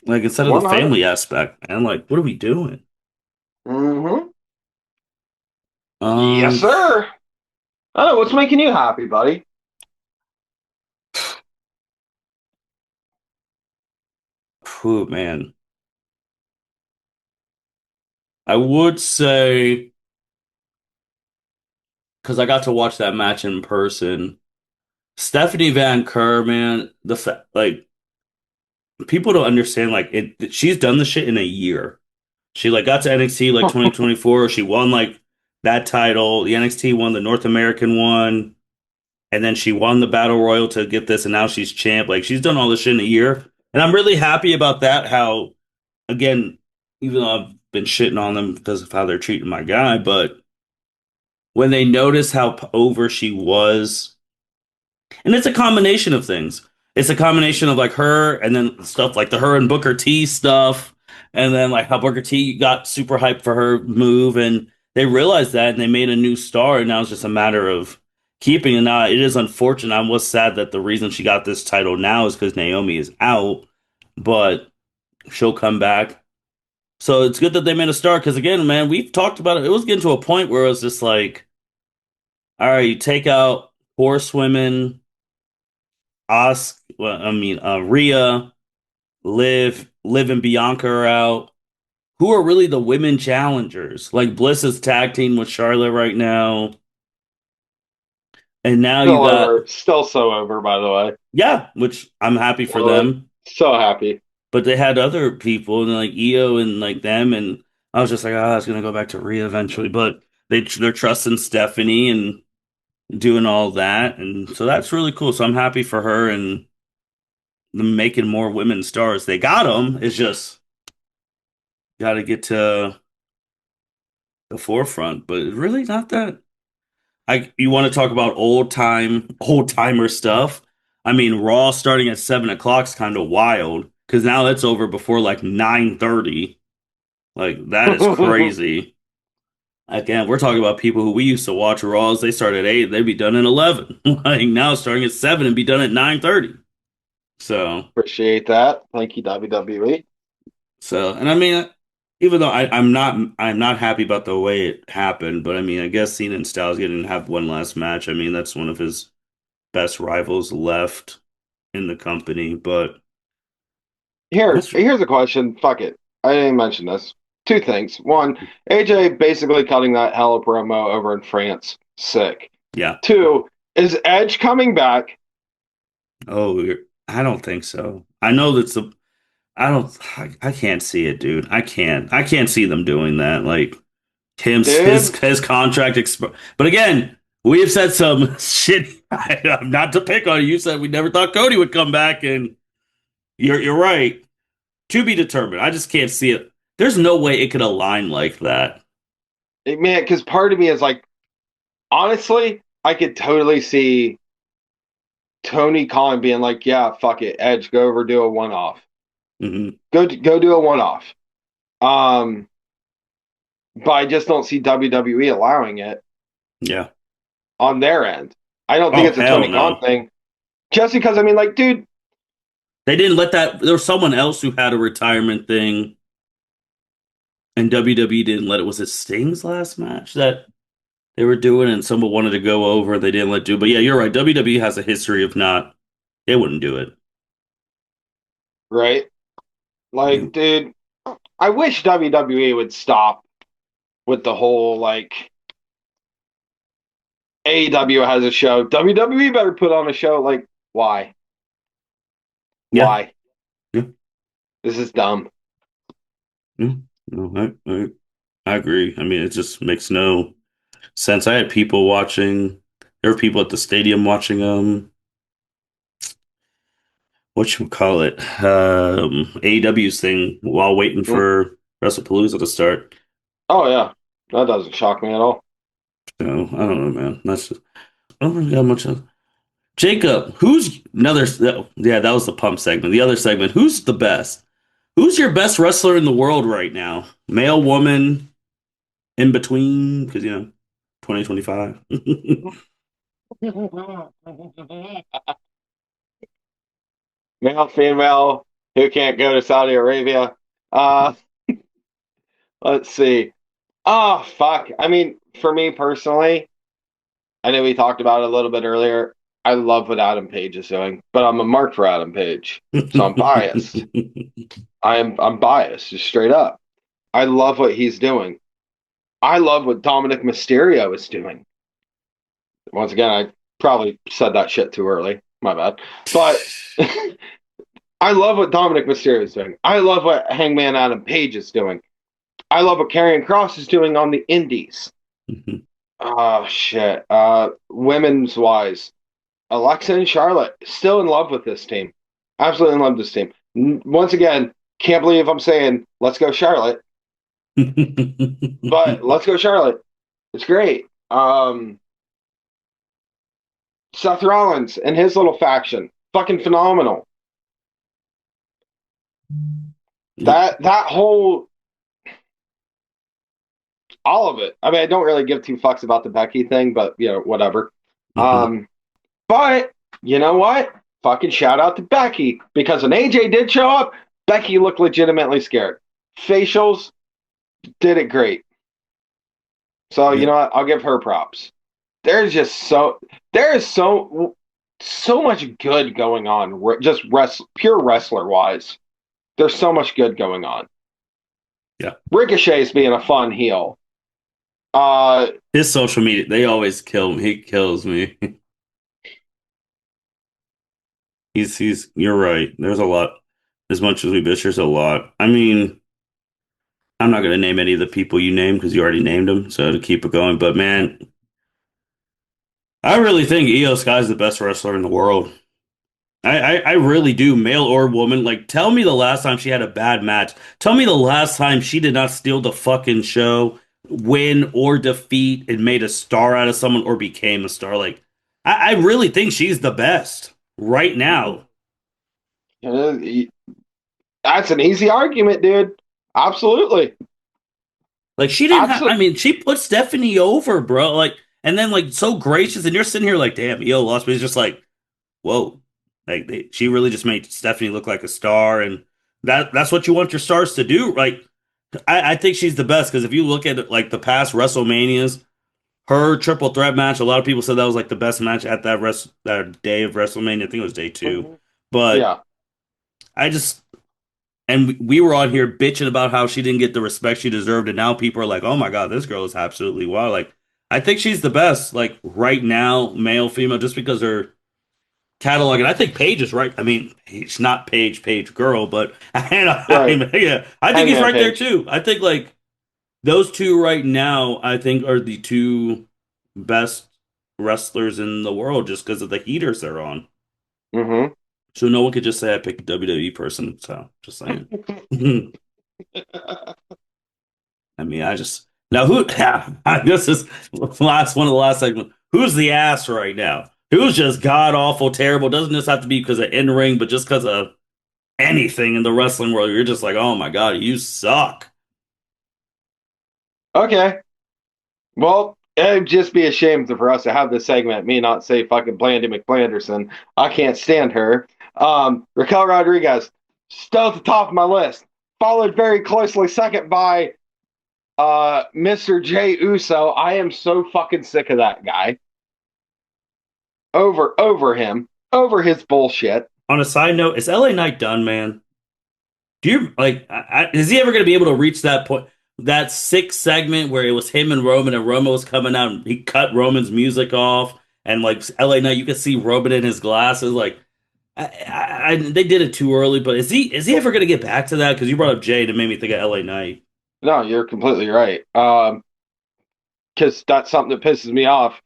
Like instead of the 100. family aspect, man. Like, what are we doing? Mm-hmm. Yes, Um, sir. Oh, what's making you happy, buddy? man. I would say because I got to watch that match in person. Stephanie Van Kerr, man, like people don't understand like it she's done the shit in a year. She like got to NXT like 2024. She won like that title. The NXT won the North American one, and then she won the Battle Royal to get this, and now she's champ. Like she's done all this shit in a year. And I'm really happy about that. How again, even though I've been shitting on them because of how they're treating my guy, but when they noticed how over she was, and it's a combination of things. It's a combination of like her and then stuff like the her and Booker T stuff, and then like how Booker T got super hyped for her move, and they realized that and they made a new star, and now it's just a matter of keeping it. Now it is unfortunate. I was sad that the reason she got this title now is because Naomi is out, but she'll come back. So it's good that they made a star because again, man, we've talked about it. It was getting to a point where it was just like, all right, you take out horsewomen, Rhea, Liv and Bianca are out. Who are really the women challengers? Like Bliss is tag team with Charlotte right now, and now you Still got over. Still so over, by the way. yeah, which I'm happy for Well, them. so happy. But they had other people and like Io and like them, and I was just like, oh, I was gonna go back to Rhea eventually, but they're trusting Stephanie and doing all that, and so that's really cool. So I'm happy for her and them making more women stars. They got them. It's just got to get to the forefront, but really not that. I you want to talk about old timer stuff? I mean, Raw starting at 7 o'clock is kind of wild because now that's over before like 9:30. Like that is crazy. Again, we're talking about people who we used to watch Raws. They start at 8, they'd be done at 11. Like now, starting at 7 and be done at 9:30. So, Appreciate that. Thank you, WWE. and I mean, even though I'm not happy about the way it happened, but I mean, I guess Cena and Styles getting to have one last match. I mean, that's one of his best rivals left in the company. But Here, that's here's a question. Fuck it. I didn't mention this. Two things. One, AJ basically cutting that hella promo over in France. Sick. yeah. Two, is Edge coming back? Oh, I don't think so. I know that's the. I don't. I can't see it, dude. I can't see them doing that. Like Dude, his contract exp. But again, we have said some shit. Not to pick on you. You said we never thought Cody would come back, and you're right. To be determined. I just can't see it. There's no way it could align like that. man, because part of me is like, honestly, I could totally see Tony Khan being like, yeah, fuck it. Edge, go over, do a one off. Hmm. Go do a one off. Um, but I just don't see WWE allowing it Yeah. on their end. I don't think Oh it's a hell Tony Khan no. thing. Just because I mean, like, dude, They didn't let that. There was someone else who had a retirement thing, and WWE didn't let it. Was it Sting's last match that they were doing, and someone wanted to go over, they didn't let do. But yeah, you're right. WWE has a history of not. They wouldn't do it. right? Yeah. Like, dude, I wish WWE would stop with the whole like AEW has a show. WWE better put on a show. Like, why? Yeah. Why? Yeah. This is dumb. Yeah. No, I agree. I mean, it just makes no sense. I had people watching. There were people at the stadium watching what you call it AEW's thing while waiting Mm, for WrestlePalooza to start. Oh yeah, that doesn't shock me at all. So I don't know, man. That's just, I don't really got much of. Jacob, who's another? Yeah, that was the pump segment. The other segment, who's the best? Who's your best wrestler in the world right now? Male, woman, in between? Because 2025. Male, female, who can't go to Saudi Arabia? Uh, let's see. Oh fuck. I mean, for me personally, I know we talked about it a little bit earlier. I love what Adam Page is doing, but I'm a mark for Adam Page, so I'm biased. I'm biased, just straight up. I love what he's doing. I love what Dominic Mysterio is doing. Once again, I probably said that shit too early. My bad. But I love what Dominic Mysterio is doing. I love what Hangman Adam Page is doing. I love what Karrion Kross is doing on the indies. Oh shit. Women's wise, Alexa and Charlotte still in love with this team. Absolutely in love with this team. Once again, can't believe I'm saying let's go Charlotte, but let's go Charlotte. It's great. Seth Rollins and his little faction, fucking phenomenal. That whole all of it. I mean, I don't really give two fucks about the Becky thing, but whatever. Um, but you know what? Fucking shout out to Becky because when AJ did show up, Becky looked legitimately scared. Facials did it great. So you know what? I'll give her props. There's just there is so much good going on. Just pure wrestler wise, there's so much good going on. Yeah, Ricochet's being a fun heel. His social media, they always kill me. He kills me. He's you're right. There's a lot. As much as we bitch, there's a lot. I mean, I'm not gonna name any of the people you named because you already named them. So to keep it going, but man, I really think Io Sky's the best wrestler in the world. I really do, male or woman. Like, tell me the last time she had a bad match. Tell me the last time she did not steal the fucking show, win or defeat, and made a star out of someone or became a star. Like, I really think she's the best right now. That's an easy argument, dude. Absolutely. Like, she didn't have, I Absolutely. mean, she put Stephanie over, bro. Like, and then, like, so gracious. And you're sitting here like, damn, Io lost. But it's just like, whoa. Like, she really just made Stephanie look like a star. And that's what you want your stars to do. Like, I think she's the best because if you look at like the past WrestleManias, her triple threat match, a lot of people said that was like the best match at that day of WrestleMania. I think it was day two, but Yeah. I just and we were on here bitching about how she didn't get the respect she deserved, and now people are like, "Oh my God, this girl is absolutely wild." Like, I think she's the best, like right now, male, female, just because her catalog. And I think Paige is right. I mean, he's not Paige girl, but Right. yeah, I think he's Hangman right there Page. too. I think like. Those two right now, I think, are the two best wrestlers in the world just because of the heaters they're on. Mm-hmm. So no one could just say I picked a WWE person. So just saying. I mean, I just now who this is last one of the last segment. Who's the ass right now? Who's just god awful, terrible? Doesn't just have to be because of in ring, but just because of anything in the wrestling world. You're just like, oh my god, you suck. Okay. Well, it'd just be a shame for us to have this segment, me not say fucking Blandy McBlanderson. I can't stand her. Raquel Rodriguez, still at the top of my list. Followed very closely second by Mr. Jay Uso. I am so fucking sick of that guy. Over him. Over his bullshit. On a side note, is LA Knight done, man? Do you like? Is he ever going to be able to reach that point? That sixth segment where it was him and Roman was coming out, and he cut Roman's music off, and like LA Knight, you could see Roman in his glasses. Like, they did it too early. But is he ever going to get back to that? Because you brought up Jay, and it made me think of LA Knight. No, you're completely right. Because that's something that pisses me off.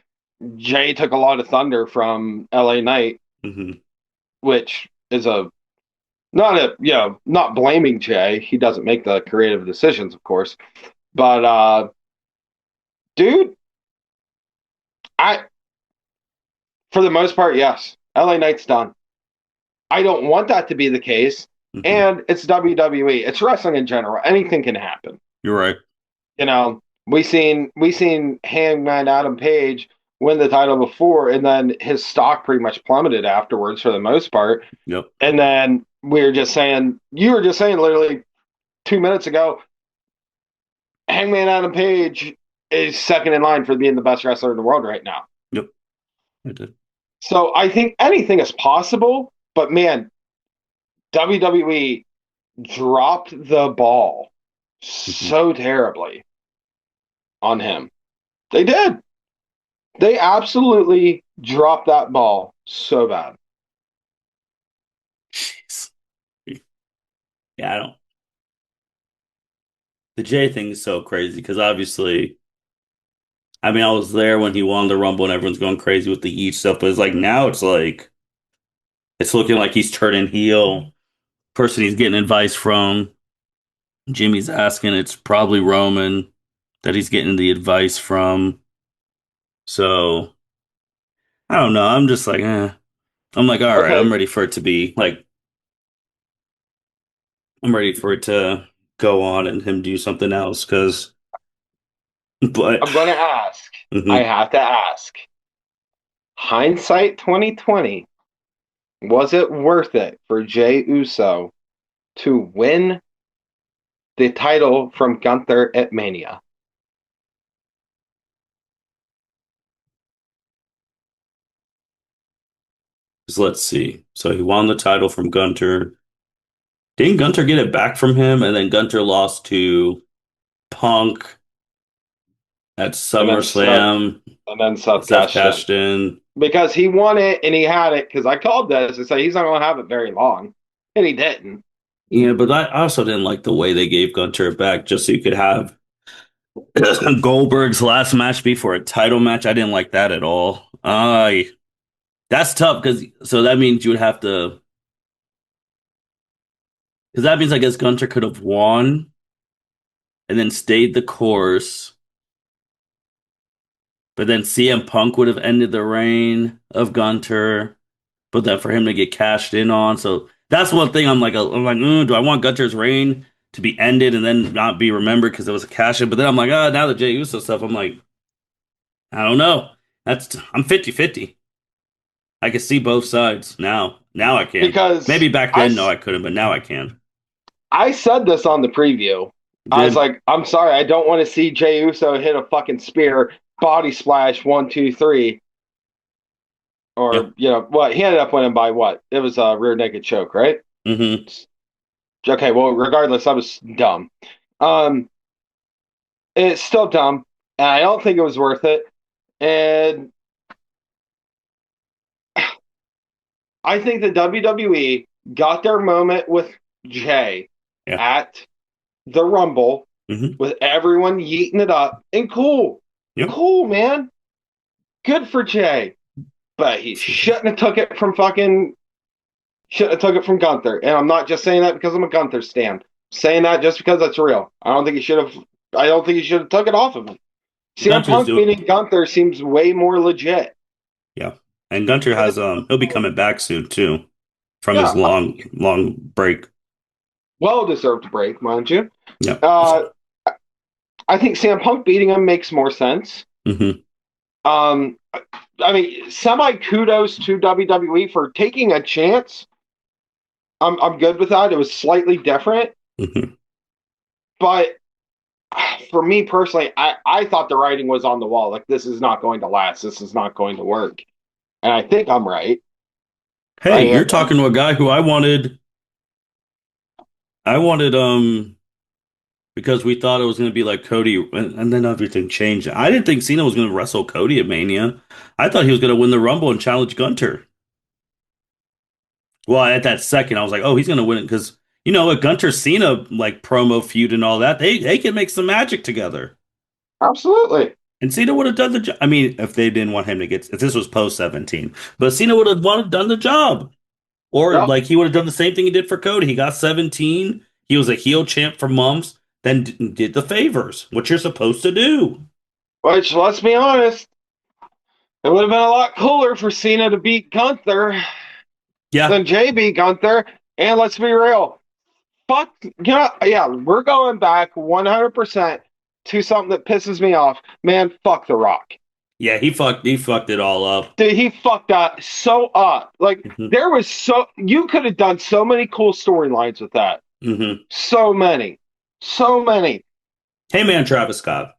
Jay took a lot of thunder from LA Knight, Hmm. which is not blaming Jay. He doesn't make the creative decisions, of course. But dude, I for the most part, yes, LA Knight's done. I don't want that to be the case. Hmm. And it's WWE. It's wrestling in general. Anything can happen. You're right. You know, we seen Hangman Adam Page win the title before, and then his stock pretty much plummeted afterwards for the most part. Yep. And then we were just saying, you were just saying literally 2 minutes ago, Hangman Adam Page is second in line for being the best wrestler in the world right now. Yep. I did. So I think anything is possible, but man, WWE dropped the ball Hmm. so terribly on him. They did. They absolutely dropped that ball so bad. Jeez. Yeah, I don't. The Jay thing is so crazy because obviously, I mean, I was there when he won the Rumble and everyone's going crazy with the Each stuff, but it's like now it's looking like he's turning heel. Person he's getting advice from, Jimmy's asking, it's probably Roman that he's getting the advice from. So I don't know. I'm just like, I'm like, all right, I'm Okay, ready for it to be like, I'm ready for it to go on and him do something else. But I'm going to ask. I mhm. have to ask. Hindsight 2020, was it worth it for Jay Uso to win the title from Gunther at Mania? 'Cause let's see. So he won the title from Gunter. Didn't Gunter get it back from him? And then Gunter lost to Punk at And then Seth, SummerSlam. and then Seth Seth cashed in cashed in. because he won it and he had it because I called this and said he's not going to have it very long, and he didn't. Yeah, but I also didn't like the way they gave Gunter it back just so you could have Goldberg's last match be for a title match. I didn't like that at all. That's tough because so that means you would have to because that means I guess Gunter could have won and then stayed the course, but then CM Punk would have ended the reign of Gunter, but then for him to get cashed in on. So that's one thing do I want Gunter's reign to be ended and then not be remembered because it was a cash in? But then I'm like, now the Jey Uso stuff, I'm like, I don't know. I'm 50-50. I can see both sides now. Now I can. Because Maybe back I then, no, I couldn't, but now I can. I said this on the preview. You I was did? like, I'm sorry, I don't want to see Jey Uso hit a fucking spear, body splash, 1, 2, 3, Yeah. or what? He ended up winning by what? It was a rear naked choke, right? Mm-hmm. Okay, well, regardless, I was dumb. Um, it's still dumb, and I don't think it was worth it. And I think the WWE got their moment with Jay Yeah. at the Rumble Mm-hmm. with everyone yeeting it up, and cool, Yep. cool, man. Good for Jay, but he shouldn't have took it from fucking shouldn't have took it from Gunther. And I'm not just saying that because I'm a Gunther stan. I'm saying that just because that's real. I don't think he should have. I don't think he should have took it off of him. CM Gunter's Punk doing. beating Gunther seems way more legit. Yeah. And Gunter has he'll be coming back soon too from his Yeah, long break. well deserved break, mind you. Yeah. Uh, I think CM Punk beating him makes more sense. Mm-hmm. Um, I mean, semi kudos to WWE for taking a chance. I'm good with that. It was slightly different, Mm-hmm. but for me personally, I thought the writing was on the wall. Like, this is not going to last. This is not going to work. And I think I'm right. Hey, you're talking to a guy who I wanted because we thought it was gonna be like Cody and then everything changed. I didn't think Cena was gonna wrestle Cody at Mania. I thought he was gonna win the Rumble and challenge Gunter. Well, at that second, I was like, oh, he's gonna win it because a Gunter Cena like promo feud and all that. They can make some magic together. Absolutely. And Cena would have done the job. I mean, if they didn't want him to get, if this was post 17, but Cena would have done the job. Or Yep. like he would have done the same thing he did for Cody. He got 17. He was a heel champ for months. then did the favors, what you're supposed to do. Which, let's be honest, it would have been a lot cooler for Cena to beat Gunther Yeah, than Jay beat Gunther. And let's be real, fuck, yeah, we're going back 100% to something that pisses me off. Man, fuck The Rock. yeah, he fucked it all up. Dude, he fucked that so up. Like, Hmm. you could have done so many cool storylines with that. Hmm. So many. So many. Hey man, Travis Scott.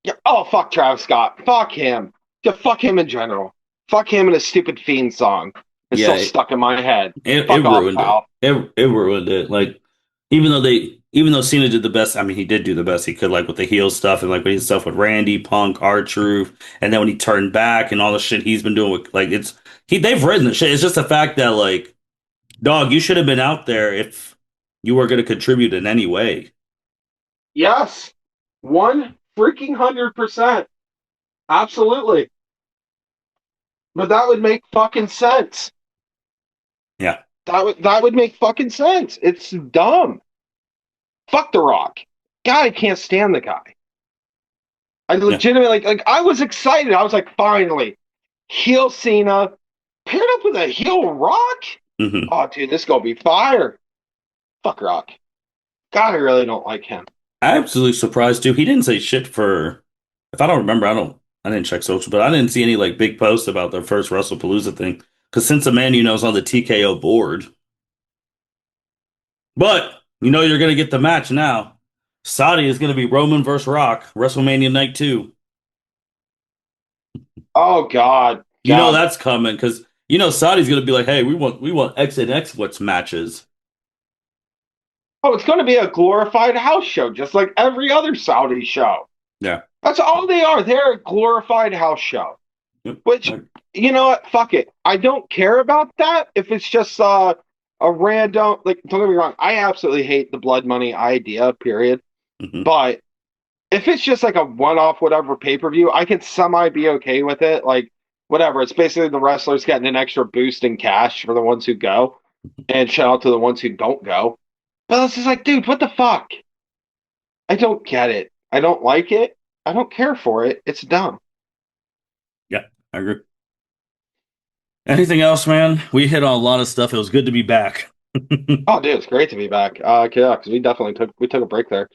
Yeah. Oh, fuck Travis Scott. Fuck him. Yeah, fuck him in general. Fuck him and his stupid Fiend song. It's Yeah, still stuck in my head. it Fuck off, ruined it. pal. It ruined it. Like even though Cena did the best, I mean, he did do the best he could, like with the heel stuff and like with his stuff with Randy, Punk, R-Truth, and then when he turned back and all the shit he's been doing with, like, they've written the shit. It's just the fact that, like, dog, you should have been out there if you were going to contribute in any way. Yes. 100%. Absolutely. But that would make fucking sense. Yeah, That would make fucking sense. It's dumb. Fuck The Rock. God, I can't stand the guy. I yeah. legitimately like I was excited. I was like, finally, heel Cena paired up with a heel Rock. Hmm. Oh, dude, this gonna be fire. Fuck Rock. God, I really don't like him. Absolutely surprised too. He didn't say shit for, if I don't remember, I didn't check social, but I didn't see any like big posts about their first WrestlePalooza thing. Because since a man you know is on the TKO board, but you know you're gonna get the match now. Saudi is gonna be Roman versus Rock, WrestleMania Night 2. Oh God, You know God. that's coming because you know Saudi's gonna be like, hey, we want X and X what's matches. Oh, it's gonna be a glorified house show, just like every other Saudi show. Yeah. That's all they are. They're a glorified house show. Yep. Which, you know what? Fuck it. I don't care about that. If it's just a random, like, don't get me wrong. I absolutely hate the blood money idea. Period. Hmm. But if it's just like a one-off, whatever pay-per-view, I can semi be okay with it. Like, whatever. It's basically the wrestlers getting an extra boost in cash for the ones who go, and shout out to the ones who don't go. But it's just like, dude, what the fuck? I don't get it. I don't like it. I don't care for it. It's dumb. Yeah, I agree. Anything else, man? We hit on a lot of stuff. It was good to be back. Oh, dude, it's great to be back. Yeah, because we took a break there.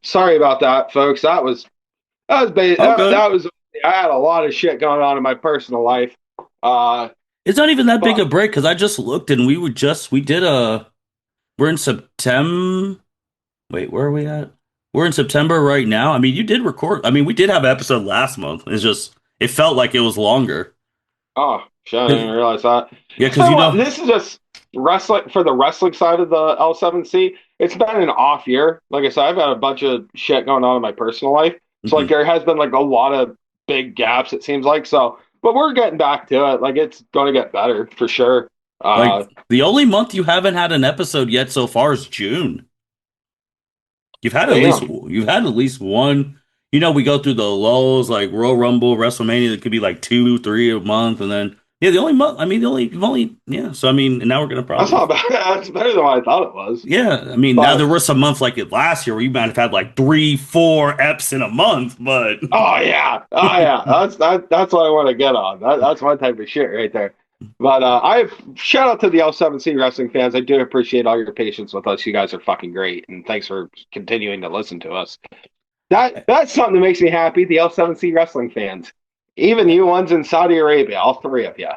Sorry about that, folks. Oh, good. That was I had a lot of shit going on in my personal life. Uh, It's not even that big but a break because I just looked and we did we're in September. Wait, where are we at? We're in September right now. I mean, you did record. I mean, we did have an episode last month. It's just it felt like it was longer. oh shit, I 'Cause- didn't realize that. Yeah, So because you know. this is just wrestling for the wrestling side of the L7C. It's been an off year. Like I said, I've had a bunch of shit going on in my personal life. So like Mhm. there has been like a lot of big gaps, it seems like. So but we're getting back to it. Like it's gonna get better for sure. Like Uh the only month you haven't had an episode yet so far is June. damn. You've had at least one. You know, we go through the lulls like Royal Rumble, WrestleMania. That could be like two, three a month, and then yeah, the only month. I mean, the only you've only yeah. So I mean, and now we're gonna That's probably not bad. That's better than what I thought it was. yeah. I mean, now But there were some months like it last year where you might have had like three, four eps in a month, but oh yeah. Oh yeah. That's what I want to get on. That's my type of shit right there. But I shout out to the L7C wrestling fans. I do appreciate all your patience with us. You guys are fucking great, and thanks for continuing to listen to us. That's something that makes me happy. The L7C wrestling fans, even you ones in Saudi Arabia, all three of you.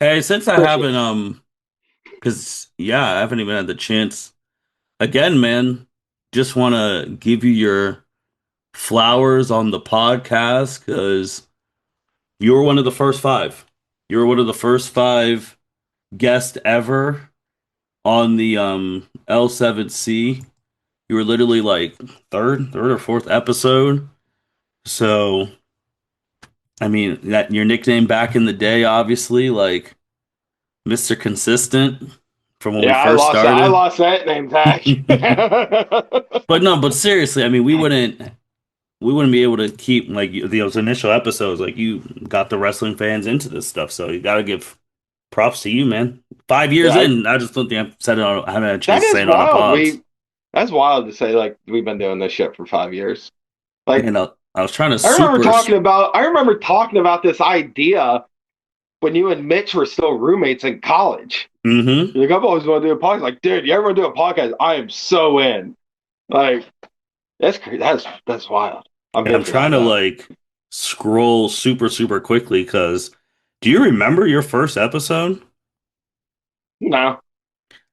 hey, since I Appreciate haven't because yeah, I haven't even had the chance again, man. Just want to give you your flowers on the podcast because you were one of the first five. You were one of the first five guests ever on the L7C. You were literally like third or fourth episode. So, I mean, that your nickname back in the day, obviously, like Mr. Consistent from when we Yeah, first I started. lost that name tag. But no, but seriously, I mean, we wouldn't be able to keep like those initial episodes. Like you got the wrestling fans into this stuff, so you got to give props to you, man. 5 years yeah, in, I just don't think I've said it on. I haven't had a chance that to say is it on a wild. pods. That's wild to say. Like we've been doing this shit for 5 years. Like And I was trying to I remember super. talking about. I remember talking about this idea when you and Mitch were still roommates in college. Mm-hmm. You're like, I've always wanted to do a podcast. Like, dude, you ever want to do a podcast? I am so in. Like, that's crazy. That's wild. I'm trying to like scroll super, super quickly because do you remember your first episode? No,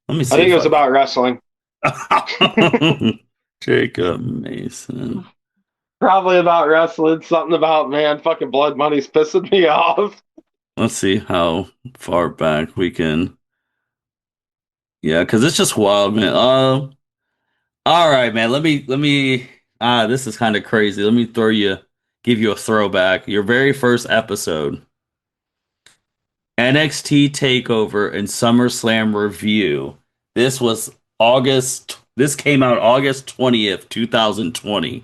Let me I see think it was if about wrestling. I Jacob Mason. Probably about wrestling. Something about man, fucking blood money's pissing me off. Let's see how far back we can. Yeah, because it's just wild, man. All right, man. Let me. This is kind of crazy. Let me give you a throwback. Your very first episode, NXT Takeover and SummerSlam review. This was August. This came out August 20th, 2020.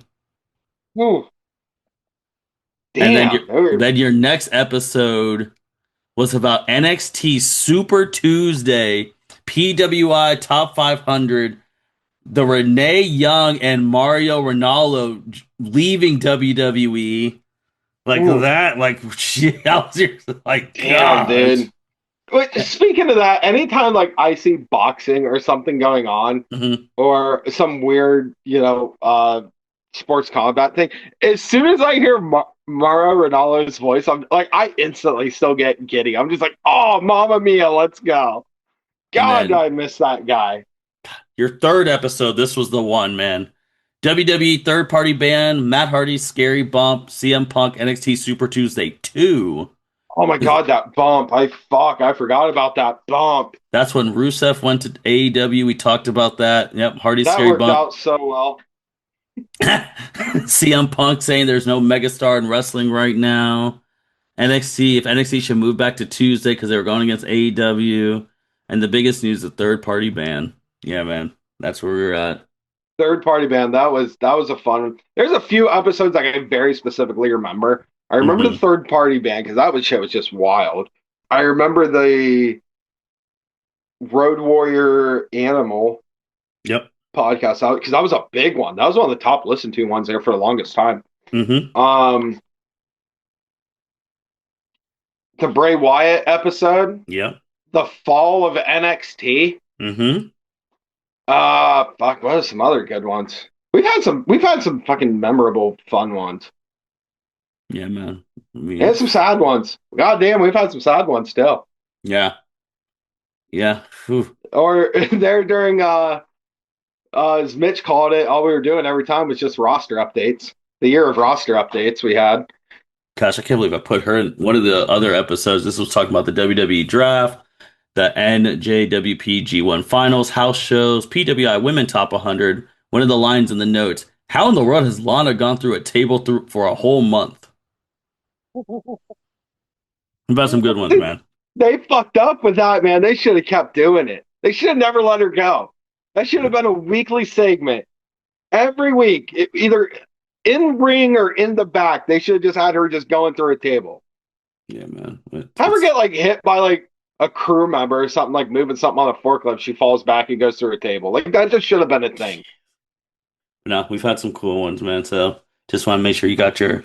Ooh, And then damn. your next episode was about NXT Super Tuesday, PWI Top 500, the Renee Young and Mario Ronaldo leaving WWE. Like Ooh, that, like shit, I was just like, damn, gosh. dude. Wait, speaking of that, anytime like I see boxing or something going on, Mhm. or some weird, sports combat thing, as soon as I hear Mauro Ronaldo's voice, I'm like, I instantly still get giddy. I'm just like, oh, Mamma Mia, let's go. And God, then I miss that guy. your third episode, this was the one, man. WWE third party band, Matt Hardy's Scary Bump, CM Punk, NXT Super Tuesday 2. Oh my God, that bump. I forgot about that bump. That's when Rusev went to AEW. We talked about that. Yep, Hardy's That Scary worked Bump. out so well. CM Punk saying there's no megastar in wrestling right now. NXT, if NXT should move back to Tuesday because they were going against AEW. And the biggest news, the third party ban. Yeah, man. That's where we were at. Third party band, that was a fun one. There's a few episodes like I very specifically remember. I remember the Hmm. third party band because that was shit was just wild. I remember the Road Warrior Animal Yep. podcast out because that was a big one. That was one of the top listened to ones there for the longest time. Hmm. The Bray Wyatt episode, Yep. the fall of NXT. Hmm. Fuck, what are some other good ones? We've had some fucking memorable, fun ones. Yeah, man. I mean, And some sad ones. God damn, we've had some sad ones still. yeah. Yeah. Whew. Or there during as Mitch called it, all we were doing every time was just roster updates. The year of roster updates we had. Gosh, I can't believe I put her in one of the other episodes. This was talking about the WWE draft, the NJWP G1 finals, house shows, PWI Women Top 100. One of the lines in the notes: how in the world has Lana gone through a table for a whole month? About some good ones, man. They fucked up with that, man. They should have kept doing it. They should have never let her go. That should have been a weekly segment. Every week, either in ring or in the back, they should have just had her just going through a table. Yeah, man. Have her get like hit by like a crew member or something, like moving something on a forklift. She falls back and goes through a table. Like that just should have been a thing. No, we've had some cool ones, man. So just want to make sure you got your.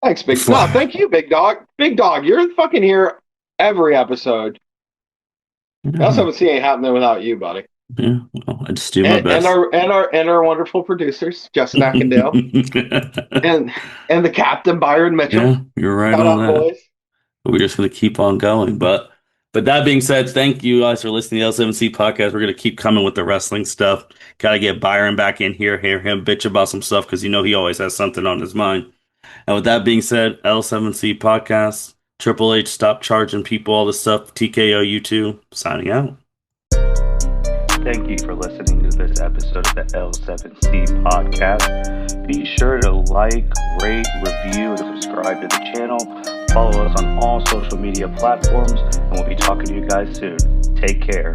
Thanks, Big Dog. Thank you, Big Dog. Big Dog, you're fucking here every episode. LCMC ain't happening without you, buddy. Yeah, well, I just do my And best. our wonderful producers, Justin Ackendale, and the captain Byron Mitchell. Yeah, you're right Shout on out, that. boys. We're just going to keep on going. But that being said, thank you guys for listening to the L7C podcast. We're going to keep coming with the wrestling stuff. Got to get Byron back in here, hear him bitch about some stuff because he always has something on his mind. And with that being said, L7C podcast, Triple H, stop charging people all this stuff. TKO U2, signing out. Thank you for listening to this episode of the L7C podcast. Be sure to like, rate, review, and subscribe to the channel. Follow us on all social media platforms, and we'll be talking to you guys soon. Take care.